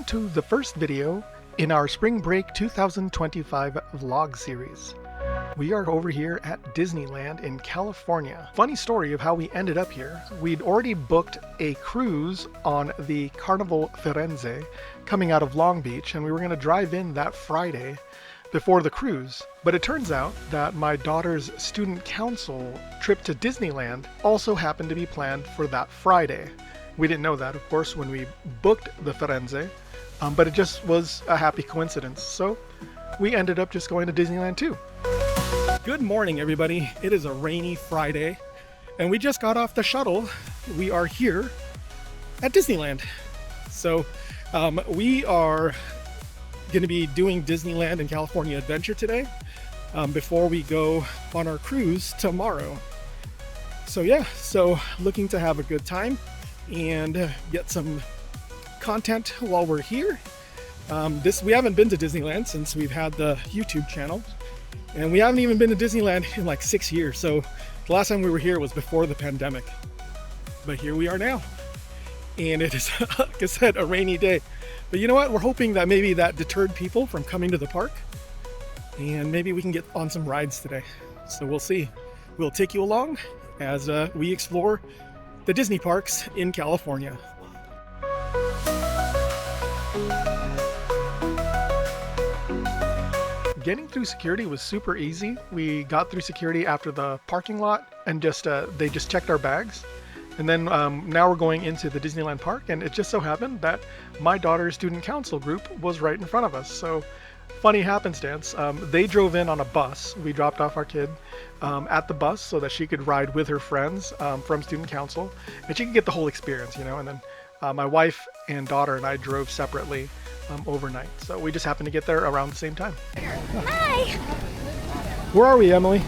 to the first video in our Spring Break 2025 vlog series. We are over here at Disneyland in California. Funny story of how we ended up here. We'd already booked a cruise on the Carnival Firenze coming out of Long Beach, and we were going to drive in that Friday before the cruise. But it turns out that my daughter's student council trip to Disneyland also happened to be planned for that Friday. We didn't know that, of course, when we booked the Firenze, but it just was a happy coincidence. So we ended up just going to Disneyland too. Good morning, everybody. It is a rainy Friday, and we just got off the shuttle. We are here at Disneyland. So we are going to be doing Disneyland and California Adventure today before we go on our cruise tomorrow. So yeah, so looking to have a good time and get some content while we're here. We haven't been to Disneyland since we've had the YouTube channel, and we haven't even been to Disneyland in like 6 years. So the last time we were here was before the pandemic, but here we are now, and it is, like I said, a rainy day. But you know what? We're hoping that maybe that deterred people from coming to the park, and maybe we can get on some rides today. So we'll see. We'll take you along as we explore the Disney parks in California. Getting through security was super easy. We got through security after the parking lot, and they just checked our bags. And then now we're going into the Disneyland park, and it just so happened that my daughter's student council group was right in front of us. So funny happenstance, they drove in on a bus. We dropped off our kid at the bus so that she could ride with her friends from student council, and she could get the whole experience, you know. And then my wife and daughter and I drove separately overnight. So we just happened to get there around the same time. Hi! Where are we, Emily?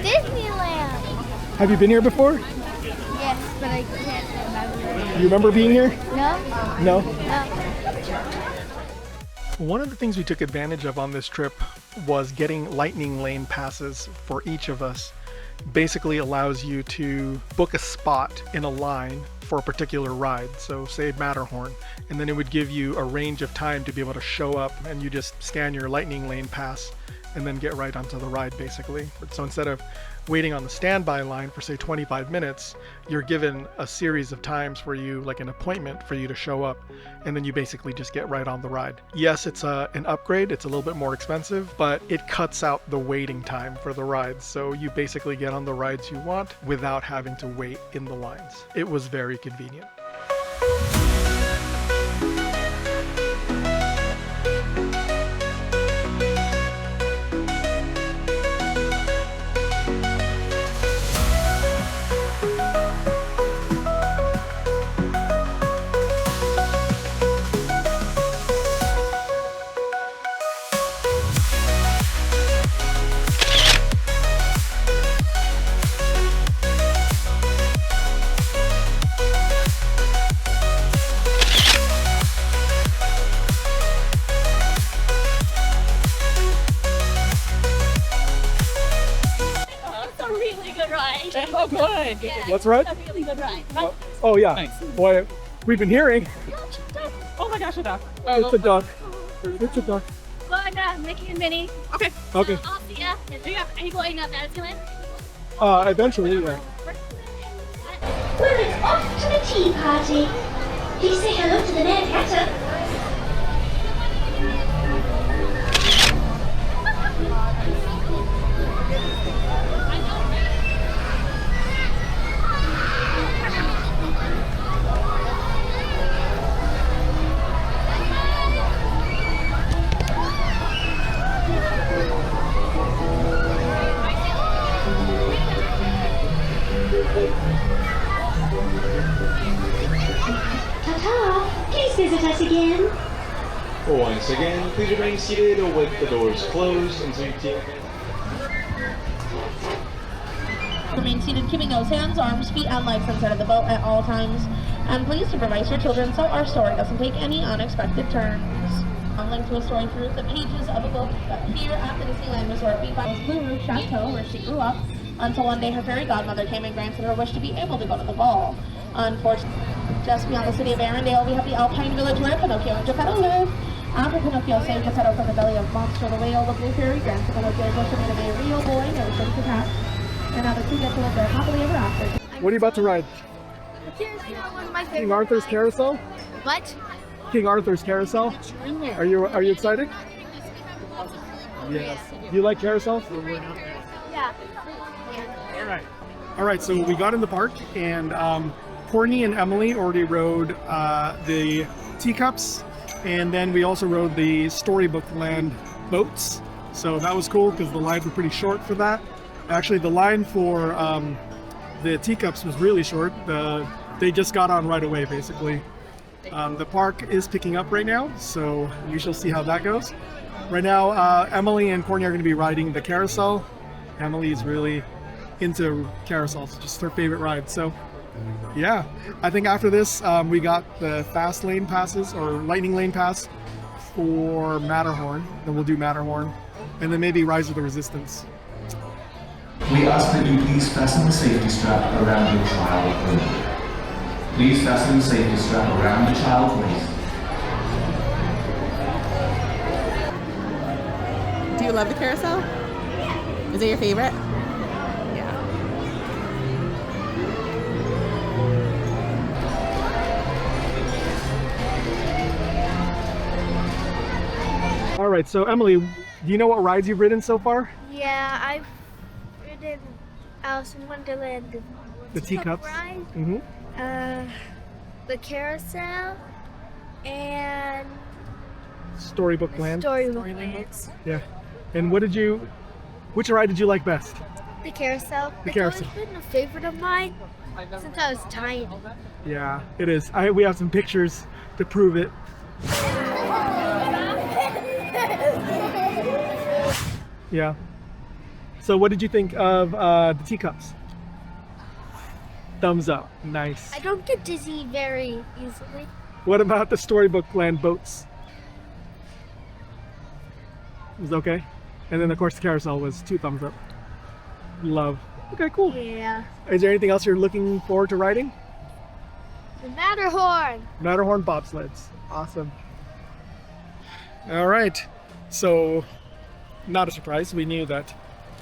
Disneyland! Have you been here before? Yes, but I can't remember. You remember being here? No? No? No. One of the things we took advantage of on this trip was getting lightning lane passes for each of us. Basically allows you to book a spot in a line for a particular ride. So say Matterhorn, and then it would give you a range of time to be able to show up, and you just scan your lightning lane pass and then get right onto the ride basically. So instead of waiting on the standby line for say 25 minutes, you're given a series of times for you, like an appointment for you to show up, and then you basically just get right on the ride. Yes, it's an upgrade, it's a little bit more expensive, but it cuts out the waiting time for the rides. So you basically get on the rides you want without having to wait in the lines. It was very convenient. Oh, good. Yeah, What's right? a really good ride. Right? Oh yeah. Nice. Boy, we've been hearing. Oh my gosh, a duck. It's a duck. It's a duck. Well, Mickey and Minnie. Okay. Okay. I'll see ya. Are you going up Disneyland? Eventually, yeah. Well, it's off to the tea party. Please say hello to the Mad Hatter. Ta-ta! Please visit us again. Once again, please remain seated with the doors closed until you take. Remain seated, keeping those hands, arms, feet, and legs inside of the boat at all times. And please supervise your children so our story doesn't take any unexpected turns. I'm linked to a story through the pages of a book here at the Disneyland Resort. We find Blue Roof Chateau, where she grew up, until one day her fairy godmother came and granted her wish to be able to go to the ball. Unfortunately, Just beyond the city of Arendelle, we have the Alpine Village where Pinocchio and Geppetto live. After Pinocchio saved Geppetto from the belly of Monster the Whale, the Blue Fairy grants Pinocchio a wish to be a real boy, no strings attached. And now the two get to live there happily ever after. What are you about to ride? One of my favorite King Arthur's rides. Carousel? What? King Arthur's Carousel? Are you excited? Yes. Do you like carousels? Yeah. All right, so we got in the park and Courtney and Emily already rode the teacups, and then we also rode the Storybook Land boats. So that was cool because the lines were pretty short for that. Actually, the line for the teacups was really short. They just got on right away, basically. The park is picking up right now, so we shall see how that goes. Right now, Emily and Courtney are going to be riding the carousel. Emily is really into carousels, just her favorite ride. So yeah, I think after this we got the fast lane passes or lightning lane pass for Matterhorn. Then we'll do Matterhorn, and then maybe Rise of the Resistance. We ask that you please fasten the safety strap around your child only. Please fasten the safety strap around the child's waist. Do you love the carousel? Is it your favorite? All right, so Emily, do you know what rides you've ridden so far? Yeah, I've ridden Alice in Wonderland, The teacups. ride, Mm-hmm. the carousel, and Storybook Land. Storybook Lands. Yeah. And which ride did you like best? The carousel. The It's carousel. always been a favorite of mine since I was tiny. Yeah, it is. We have some pictures to prove it. Yeah. So what did you think of the teacups? Thumbs up. Nice. I don't get dizzy very easily. What about the Storybook Land boats? It was okay. And then of course the carousel was 2 thumbs up. Love. Okay, cool. Yeah. Is there anything else you're looking forward to riding? The Matterhorn. Matterhorn bobsleds. Awesome. All right. So, not a surprise. We knew that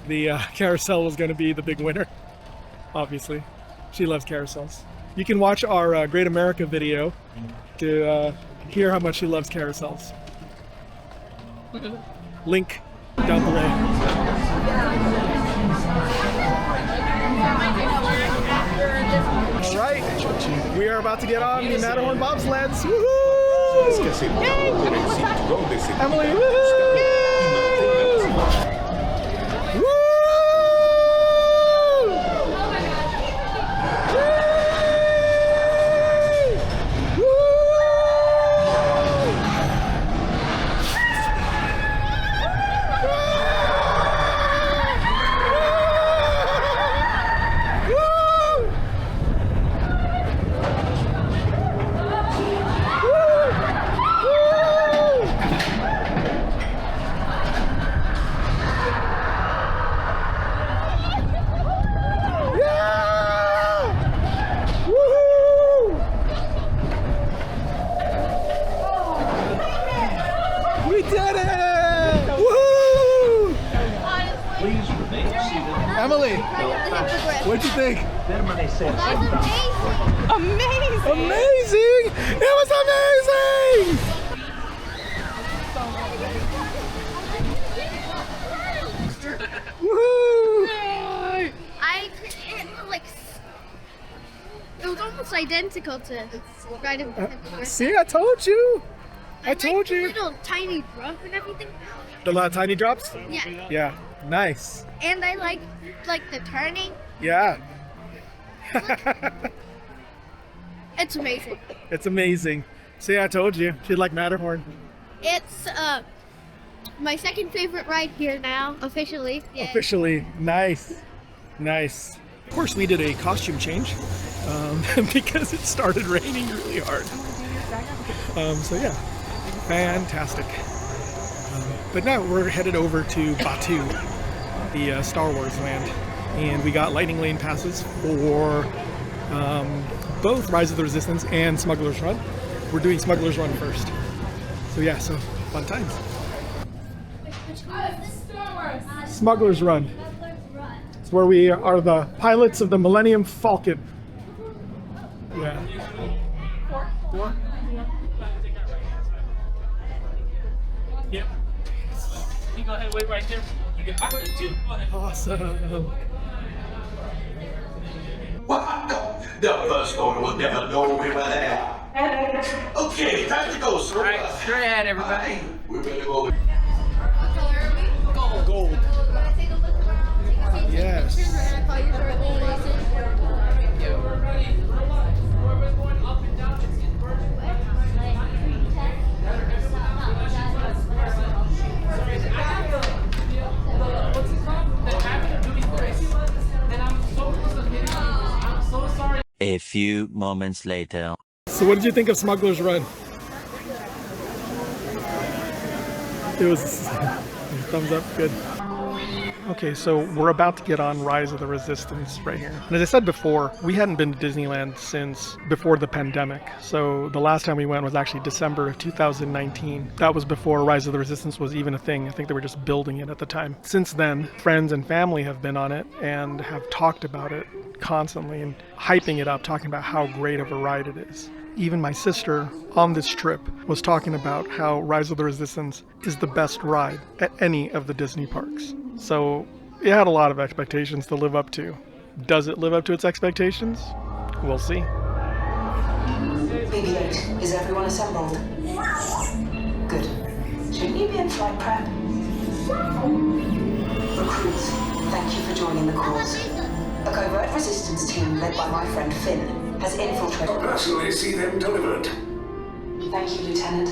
the carousel was going to be the big winner. Obviously. She loves carousels. You can watch our Great America video to hear how much she loves carousels. Link down below. All right, we are about to get on the Matterhorn bobsleds. Woohoo! Emily, woohoo! Woo! We did it! Woohoo! Emily, what'd you think? Amazing. Amazing! It was amazing! Woohoo! It was almost identical to Ride of the See, I told you! I told The you! little tiny drop and everything. The little tiny drops? Yeah. Yeah, nice. And I like the turning. Yeah. It's amazing. It's amazing. See, I told you. She'd like Matterhorn. It's my second favorite ride here now, officially. Yeah. Officially. Nice. Nice. Of course, we did a costume change because it started raining really hard. So yeah, fantastic. But now we're headed over to Batu, the Star Wars land. And we got lightning lane passes for both Rise of the Resistance and Smuggler's Run. We're doing Smuggler's Run first. So yeah, so fun times. Smuggler's Run. It's where we are the pilots of the Millennium Falcon. Yeah. Four? Yep. You go ahead, wait right there. You get two. Awesome. What? The first owner will never know where they are. Okay, time to go, sir. All right, straight ahead, everybody. We're ready to go. Gold. Yes. A few moments later. So what did you think of Smuggler's Run? It was thumbs up, good. Okay, so we're about to get on Rise of the Resistance right here. And as I said before, we hadn't been to Disneyland since before the pandemic. So the last time we went was actually December of 2019. That was before Rise of the Resistance was even a thing. I think they were just building it at the time. Since then, friends and family have been on it and have talked about it constantly and hyping it up, talking about how great of a ride it is. Even my sister on this trip was talking about how Rise of the Resistance is the best ride at any of the Disney parks. So it had a lot of expectations to live up to. Does it live up to its expectations? We'll see. BB-8, is everyone assembled? Good. Shouldn't you be in flight prep? Recruits, thank you for joining the cause. A covert resistance team led by my friend Finn has infiltrated. I'll personally see them delivered. Thank you, Lieutenant.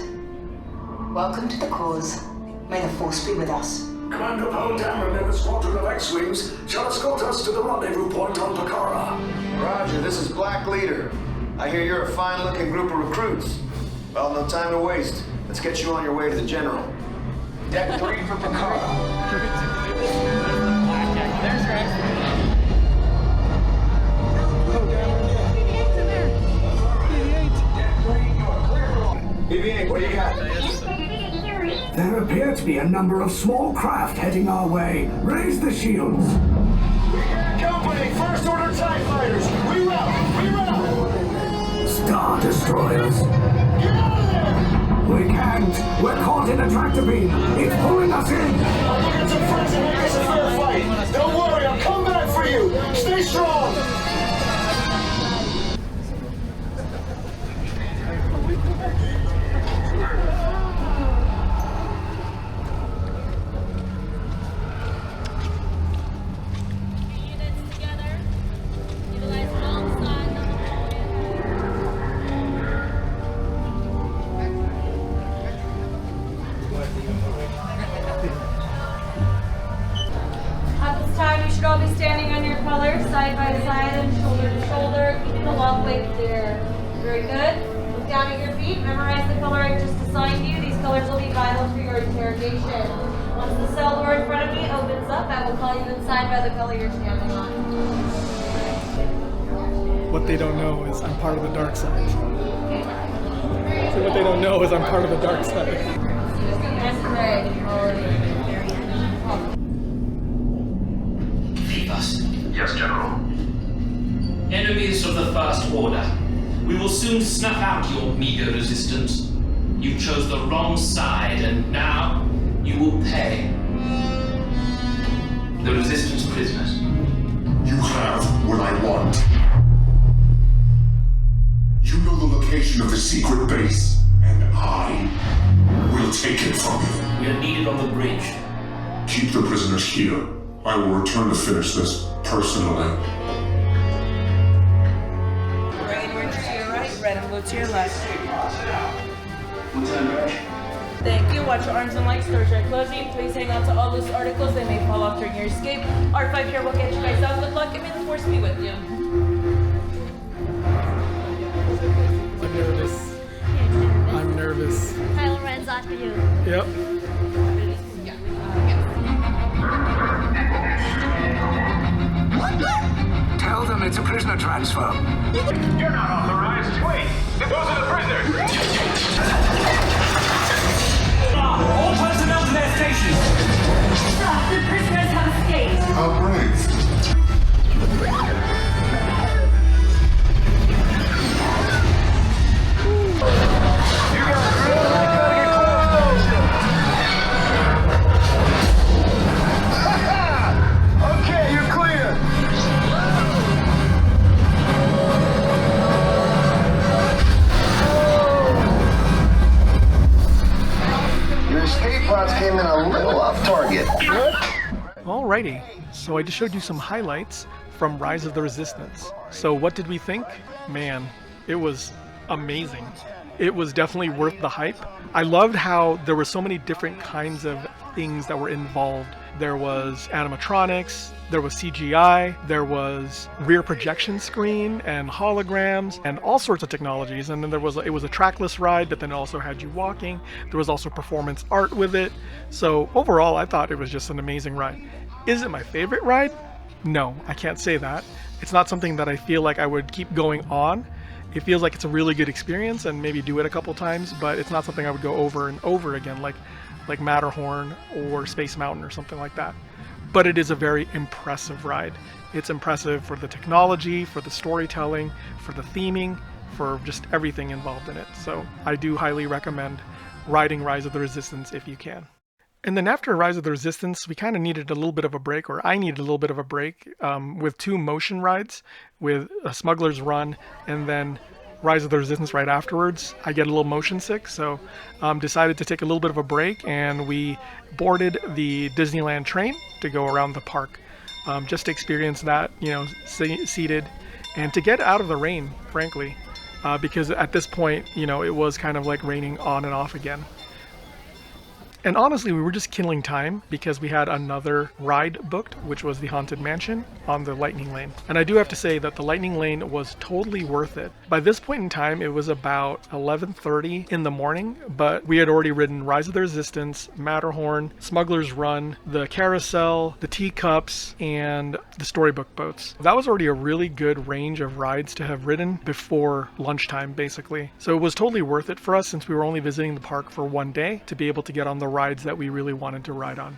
Welcome to the cause. May the Force be with us. Commander Paul Dameron and a squadron of X-Wings shall escort us to the rendezvous point on Picara. Roger, this is Black Leader. I hear you're a fine-looking group of recruits. Well, no time to waste. Let's get you on your way to the General. Deck 3 for Picara. There's Rex. BB-8, what do you got? There appear to be a number of small craft heading our way. Raise the shields. Company, First Order TIE Fighters! Reroute! Reroute! Star Destroyers. Get out of there! We can't. We're caught in a tractor beam. It's pulling us in. I'll get some friends and make us a fair fight. Don't worry, I'll come back for you. Stay strong! At this time, you should all be standing on your colors, side by side and shoulder to shoulder, keeping the walkway clear. Very good. Look down at your feet, memorize the color I just assigned you. These colors will be vital for your interrogation. Once the cell door in front of me opens up, I will call you inside by the color you're standing on. What they don't know is I'm part of the dark side. So what they don't know is I'm part of the dark side. Vivas. Yes, General. Enemies of the First Order. We will soon snuff out your meager resistance. You chose the wrong side, and now you will pay. The Resistance prisoners. You have what I want. You know the location of the secret base, and I will take it from you. We are needed on the bridge. Keep the prisoners here. I will return to finish this personally. Red and orange to your right, red and blue to your left. Lieutenant Beck. Thank you. Watch your arms and legs. Doors are closing. Please hang on to all loose articles. They may fall off during your escape. R5 here will get you guys out. Good luck and may the Force be with you. I'm nervous. I'm nervous. Kylo Ren's after you. Yep. Tell them it's a prisoner transfer. You're not authorized. Wait, those are the prisoners. All personnel to their stations. Sir, the prisoners have escaped. Outrageous. Okay, you're clear. Your escape pods came in a little off target. Alrighty, so I just showed you some highlights from Rise of the Resistance. So what did we think? Man, it was amazing. It was definitely worth the hype. I loved how there were so many different kinds of things that were involved. There was animatronics, there was CGI, there was rear projection screen and holograms and all sorts of technologies. And then it was a trackless ride, but then it also had you walking. There was also performance art with it. So overall, I thought it was just an amazing ride. Is it my favorite ride? No, I can't say that. It's not something that I feel like I would keep going on. It feels like it's a really good experience and maybe do it a couple times, but it's not something I would go over and over again like Matterhorn or Space Mountain or something like that. But it is a very impressive ride. It's impressive for the technology, for the storytelling, for the theming, for just everything involved in it. So I do highly recommend riding Rise of the Resistance if you can. And then after Rise of the Resistance, we kind of needed a little bit of a break, or I needed a little bit of a break with two motion rides, with a Smuggler's Run and then Rise of the Resistance right afterwards. I get a little motion sick, so decided to take a little bit of a break, and we boarded the Disneyland train to go around the park, just to experience that, you know, seated, and to get out of the rain, frankly, because at this point, you know, it was kind of like raining on and off again. And honestly, we were just killing time because we had another ride booked, which was the Haunted Mansion on the Lightning Lane. And I do have to say that the Lightning Lane was totally worth it. By this point in time, it was about 11:30 in the morning, but we had already ridden Rise of the Resistance, Matterhorn, Smuggler's Run, the Carousel, the Teacups, and the Storybook Boats. That was already a really good range of rides to have ridden before lunchtime, basically. So it was totally worth it for us, since we were only visiting the park for one day, to be able to get on the rides that we really wanted to ride on.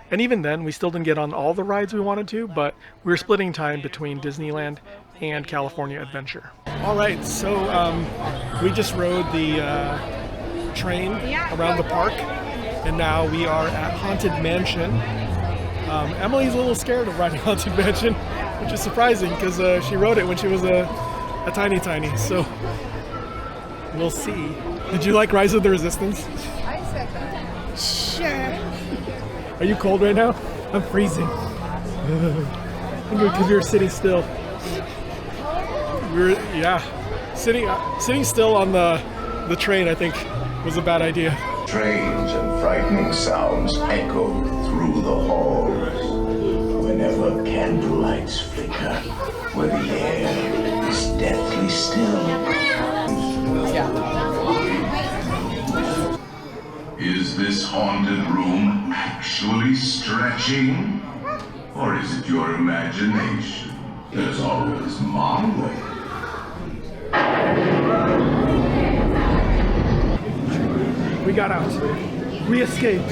And even then, we still didn't get on all the rides we wanted to, but we were splitting time between Disneyland and California Adventure. All right, so we just rode the train around the park, and now we are at Haunted Mansion. Emily's a little scared of riding Haunted Mansion, which is surprising because she rode it when she was a tiny, so we'll see. Did you like Rise of the Resistance? Sure. Are you cold right now? I'm freezing. Because we were sitting still. Sitting still on the train, I think, was a bad idea. Strange and frightening sounds echoed through the halls. Whenever candlelights flicker, where the air is deathly still. Is this haunted room actually stretching? Or is it your imagination? There's always my way. We got out. We escaped.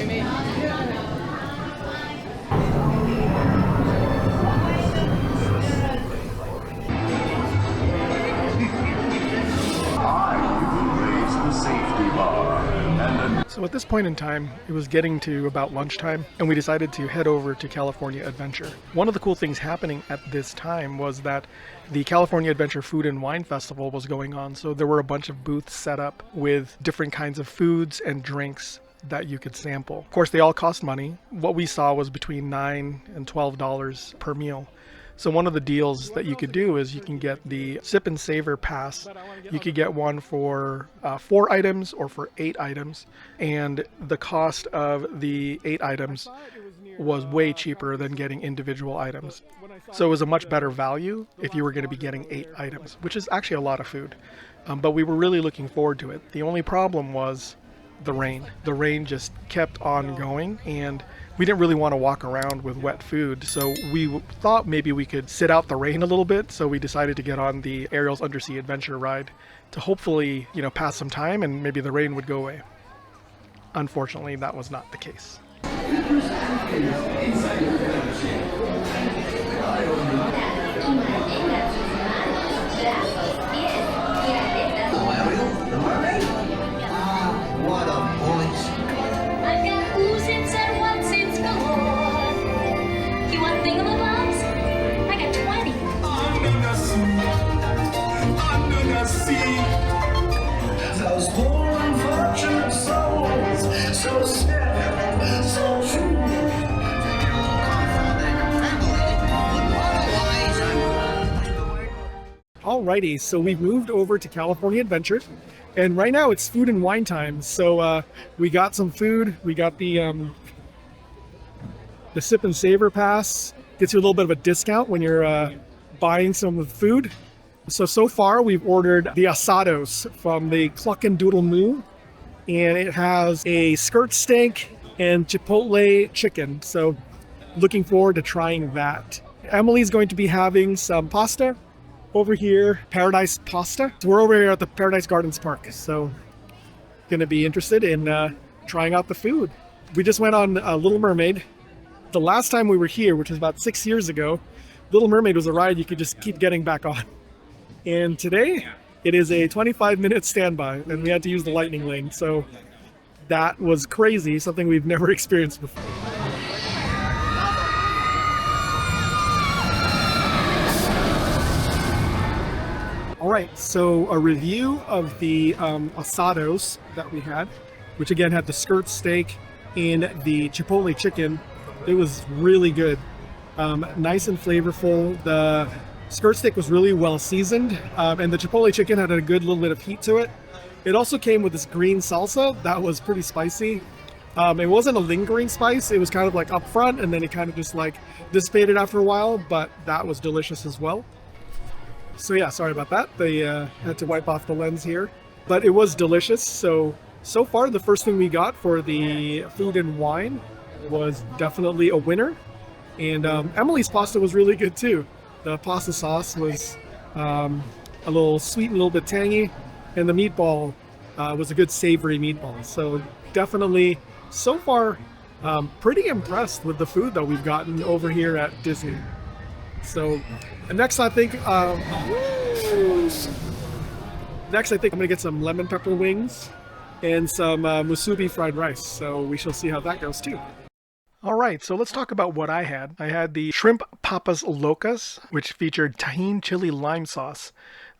So at this point in time, it was getting to about lunchtime, and we decided to head over to California Adventure. One of the cool things happening at this time was that the California Adventure Food and Wine Festival was going on, so there were a bunch of booths set up with different kinds of foods and drinks that you could sample. Of course, they all cost money. What we saw was between $9 and $12 per meal. So one of the deals that you could do is you can get the Sip and Savor Pass. You could get one for 4 items or for 8 items. And the cost of the 8 items was way cheaper than getting individual items. So it was a much better value if you were going to be getting 8 items, which is actually a lot of food. But we were really looking forward to it. The only problem was the rain. The rain just kept on going, and we didn't really want to walk around with wet food, so we thought maybe we could sit out the rain a little bit, so we decided to get on the Ariel's Undersea Adventure ride to hopefully, pass some time and maybe the rain would go away. Unfortunately, that was not the case. What a voice. I've got who's its and what's its galore. You want thingamabobs? I got 20. Under the sea. Those poor unfortunate souls, so sad, so true. Alrighty, so we've moved over to California Adventure, and right now it's food and wine time. So we got some food. We got the Sip and Savor Pass. Gets you a little bit of a discount when you're buying some of the food. So far we've ordered the asados from the Cluck and Doodle Moo, and it has a skirt steak and chipotle chicken. So looking forward to trying that. Emily's going to be having some pasta over here, Paradise Pasta. So we're over here at the Paradise Gardens Park, so gonna be interested in trying out the food. We just went on Little Mermaid. The last time we were here, which was about 6 years ago, Little Mermaid was a ride you could just keep getting back on. And today, it is a 25-minute standby, and we had to use the lightning lane, so that was crazy, something we've never experienced before. All right, so a review of the asados that we had, which again had the skirt steak and the chipotle chicken. It was really good, nice and flavorful. The skirt steak was really well seasoned, and the chipotle chicken had a good little bit of heat to it. It also came with this green salsa that was pretty spicy. It wasn't a lingering spice, it was kind of like up front, and then it kind of just like dissipated after a while, but that was delicious as well. So yeah, sorry about that. They had to wipe off the lens here, but it was delicious. So far the first thing we got for the food and wine was definitely a winner. And Emily's pasta was really good too. The pasta sauce was a little sweet and a little bit tangy, and the meatball was a good savory meatball. So definitely, so far, pretty impressed with the food that we've gotten over here at Disney. So next I think I'm gonna get some lemon pepper wings and some musubi fried rice. So we shall see how that goes too. All right, so let's talk about what I had. I had the shrimp papas locas, which featured tahini chili lime sauce.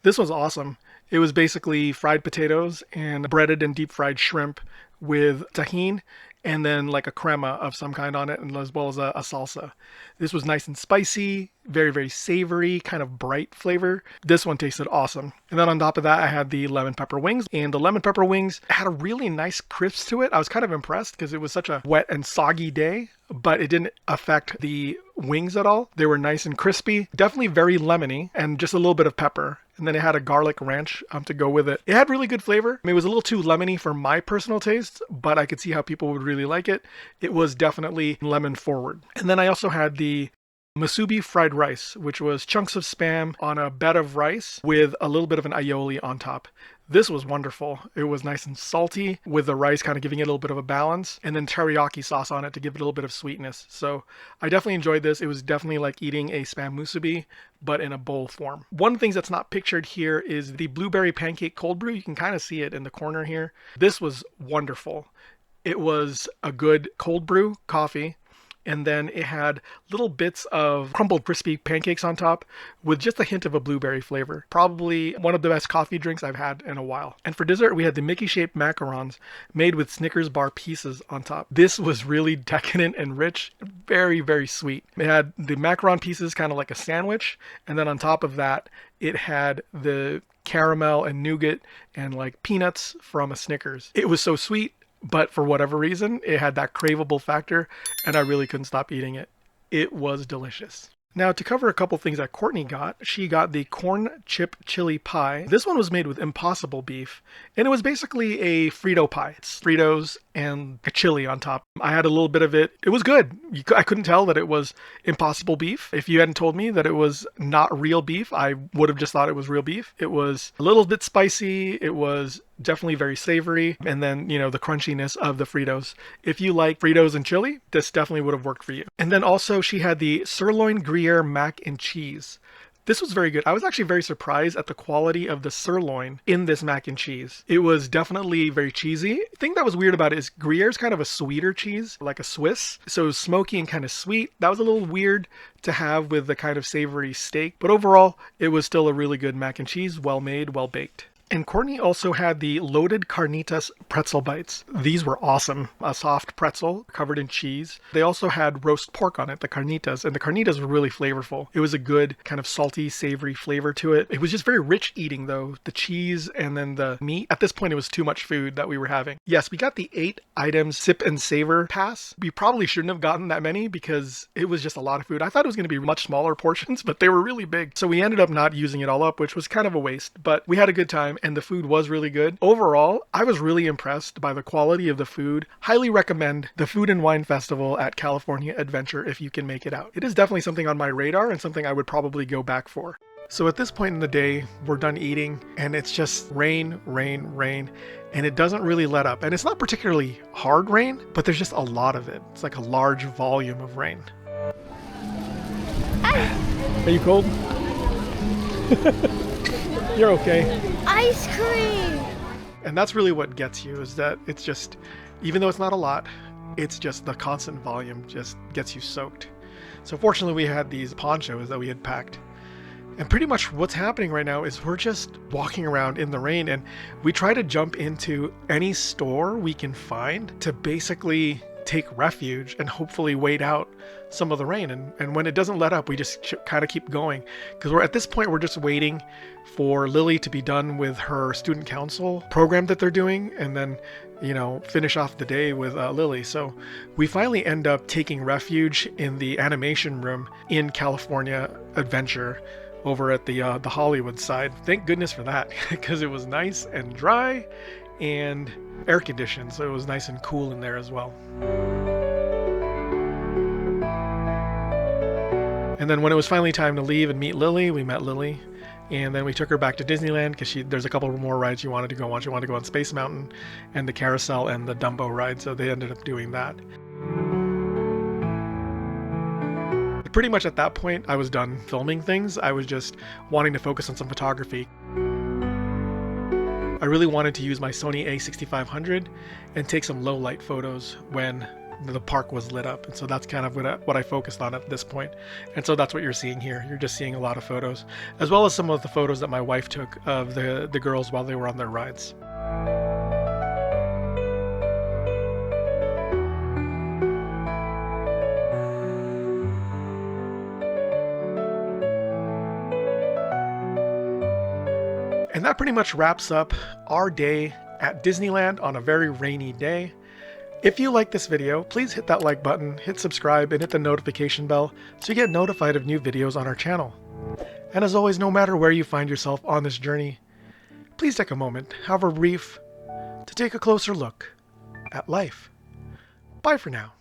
This was awesome. It was basically fried potatoes and breaded and deep fried shrimp with tahini and then like a crema of some kind on it, and as well as a salsa. This was nice and spicy, very, very savory, kind of bright flavor. This one tasted awesome. And then on top of that, I had the lemon pepper wings, and the lemon pepper wings had a really nice crisp to it. I was kind of impressed because it was such a wet and soggy day, but it didn't affect the wings at all. They were nice and crispy, definitely very lemony, and just a little bit of pepper. And then it had a garlic ranch to go with it. It had really good flavor. I mean, it was a little too lemony for my personal taste, but I could see how people would really like it. It was definitely lemon forward. And then I also had the musubi fried rice, which was chunks of spam on a bed of rice with a little bit of an aioli on top. This was wonderful. It was nice and salty with the rice kind of giving it a little bit of a balance, and then teriyaki sauce on it to give it a little bit of sweetness. So I definitely enjoyed this. It was definitely like eating a spam musubi, but in a bowl form. One of the things that's not pictured here is the blueberry pancake cold brew. You can kind of see it in the corner here. This was wonderful. It was a good cold brew coffee, and then it had little bits of crumbled crispy pancakes on top with just a hint of a blueberry flavor. Probably one of the best coffee drinks I've had in a while. And for dessert, we had the Mickey-shaped macarons made with Snickers bar pieces on top. This was really decadent and rich, very, very sweet. It had the macaron pieces kind of like a sandwich, and then on top of that, it had the caramel and nougat and like peanuts from a Snickers. It was so sweet, but for whatever reason, it had that craveable factor, and I really couldn't stop eating it. It was delicious. Now, to cover a couple things that Courtney got, she got the corn chip chili pie. This one was made with Impossible beef, and it was basically a Frito pie. It's Fritos and a chili on top. I had a little bit of it. It was good. I couldn't tell that it was Impossible beef. If you hadn't told me that it was not real beef, I would have just thought it was real beef. It was a little bit spicy. It was definitely very savory. And then, you know, the crunchiness of the Fritos. If you like Fritos and chili, this definitely would have worked for you. And then also she had the sirloin Gruyere mac and cheese. This was very good. I was actually very surprised at the quality of the sirloin in this mac and cheese. It was definitely very cheesy. The thing that was weird about it is Gruyere is kind of a sweeter cheese, like a Swiss. So it was smoky and kind of sweet. That was a little weird to have with the kind of savory steak. But overall, it was still a really good mac and cheese, well made, well baked. And Courtney also had the loaded carnitas pretzel bites. These were awesome. A soft pretzel covered in cheese. They also had roast pork on it, the carnitas, and the carnitas were really flavorful. It was a good kind of salty, savory flavor to it. It was just very rich eating though. The cheese and then the meat. At this point, it was too much food that we were having. Yes, we got the 8 items sip and savor pass. We probably shouldn't have gotten that many because it was just a lot of food. I thought it was going to be much smaller portions, but they were really big. So we ended up not using it all up, which was kind of a waste, but we had a good time. And the food was really good. Overall, I was really impressed by the quality of the food. Highly recommend the Food and Wine Festival at California Adventure if you can make it out. It is definitely something on my radar and something I would probably go back for. So at this point in the day, we're done eating and it's just rain, rain, rain, and it doesn't really let up. And it's not particularly hard rain, but there's just a lot of it. It's like a large volume of rain. Are you cold? You're okay. Ice cream! And that's really what gets you, is that it's just, even though it's not a lot, it's just the constant volume just gets you soaked. So fortunately we had these ponchos that we had packed. And pretty much what's happening right now is we're just walking around in the rain and we try to jump into any store we can find to basically take refuge and hopefully wait out some of the rain. And when it doesn't let up, we just kind of keep going, because we're at this point we're just waiting for Lily to be done with her student council program that they're doing, and then, you know, finish off the day with Lily. So we finally end up taking refuge in the animation room in California Adventure over at the Hollywood side. Thank goodness for that, because it was nice and dry and air conditioned, so it was nice and cool in there as well. And then when it was finally time to leave and meet Lily, we met Lily, and then we took her back to Disneyland because there's a couple more rides she wanted to go on. She wanted to go on Space Mountain and the carousel and the Dumbo ride, so they ended up doing that. But pretty much at that point, I was done filming things. I was just wanting to focus on some photography. I really wanted to use my Sony a6500 and take some low light photos when the park was lit up, and so that's kind of what I focused on at this point. And so that's what you're seeing here. You're just seeing a lot of photos, as well as some of the photos that my wife took of the girls while they were on their rides. And that pretty much wraps up our day at Disneyland on a very rainy day. If you like this video, please hit that like button, hit subscribe, and hit the notification bell so you get notified of new videos on our channel. And as always, no matter where you find yourself on this journey, please take a moment, however brief, to take a closer look at life. Bye for now.